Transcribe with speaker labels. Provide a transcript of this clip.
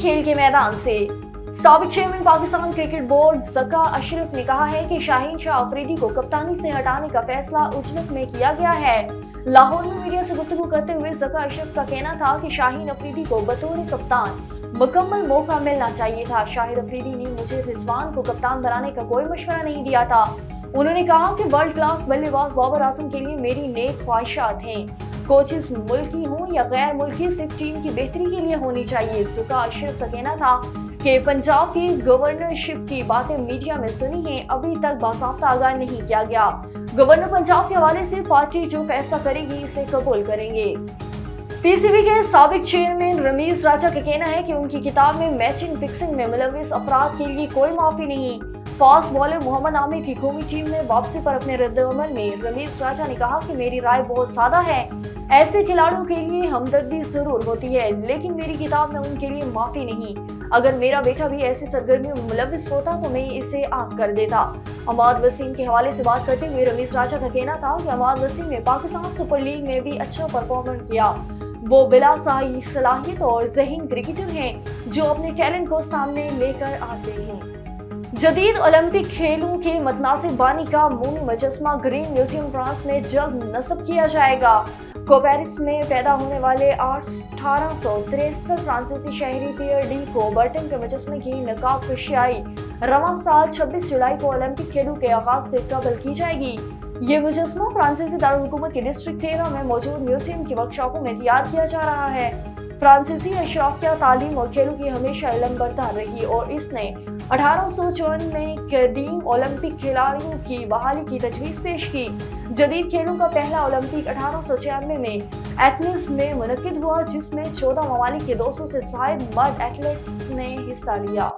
Speaker 1: खेल के मैदान से। साबिक chairman Pakistan cricket board Zaka Ashraf ने कहा है कि शाहीन शाह अफरीदी को कप्तानी से हटाने का फैसला उजलत में किया गया है। लाहौर में मीडिया से गुफ्तगू करते हुए ज़का अशरफ का कहना था कि शाहीन अफरीदी को बतौर कप्तान मुकम्मल मौका मिलना चाहिए था। शाहिद अफरीदी ने मुझे रिजवान को कप्तान बनाने का कोई मशवरा नहीं दिया था। उन्होंने कहा कि वर्ल्ड क्लास बल्लेबाज बाबर आजम के लिए मेरी नेक ख्वाहिशात हैं। कोचेस मुल्की हों या गैर मुल्की, सिर्फ टीम की बेहतरी के लिए होनी चाहिए। ज़का अशरफ का कहना था कि पंजाब की गवर्नरशिप की बातें मीडिया में सुनी हैं, अभी तक बाकायदा आगाह नहीं किया गया। गवर्नर पंजाब के हवाले से पार्टी जो फैसला करेगी इसे कबूल करेंगे। पीसीबी के साबिक चेयरमैन रमीज राजा का कहना है कि उनकी किताब में मैचिंग फिक्सिंग में मुलविस अफराद के लिए कोई माफी नहीं। फास्ट बॉलर मोहम्मद आमिर की कौमी टीम में वापसी पर अपने रद्द-ए-अमल में रमीज राजा ने कहा कि मेरी राय बहुत सादा है। ऐसे खिलाड़ियों के लिए हमदर्दी जरूर होती है, लेकिन मेरी किताब में उनके लिए माफी नहीं। अगर मेरा बेटा भी ऐसी सरगर्मियों में मुलविस होता तो मैं इसे आग कर देता। अमाद वसीम के हवाले से बात करते हुए रमीज राजा का कहना था कि अमाद वसीम ने पाकिस्तान सुपर लीग में भी अच्छा परफॉर्मेंस किया। वो बिला सलाहियत और ज़हीन क्रिकेटर हैं जो अपने टैलेंट को सामने लेकर आते हैं। जदीद ओलंपिक खेलों के मतनासिब बानी का मोमी मुजस्समा ग्रीन म्यूजियम फ्रांस में जल्द नस्ब किया जाएगा। पेरिस में पैदा होने वाले 1863 फ्रांसीसी शहरी पियर डी कोबर्टन के मुजस्समे की नकाब कशियाई रवां साल 26 जुलाई को ओलंपिक खेलों के आगाज से कबल की जाएगी। ये मुजस्समा फ्रांसीसी दारुल-हुकूमत के डिस्ट्रिक्ट 13 में मौजूद म्यूजियम की वर्कशॉपों में तैयार किया जा रहा है। फ्रांसीसी अशराफिया तालीम और खेलों की हमेशा इल्म बरता रही और इसने 1854 में कदीम ओलंपिक खिलाड़ियों की बहाली की तजवीज़ पेश की। जदीद खेलों का पहला ओलंपिक 1896 में एथेंस में मुनक्किद हुआ, जिसमें 14 ममालिक के 200 से ज़ायद मर्द एथलीट्स ने हिस्सा लिया।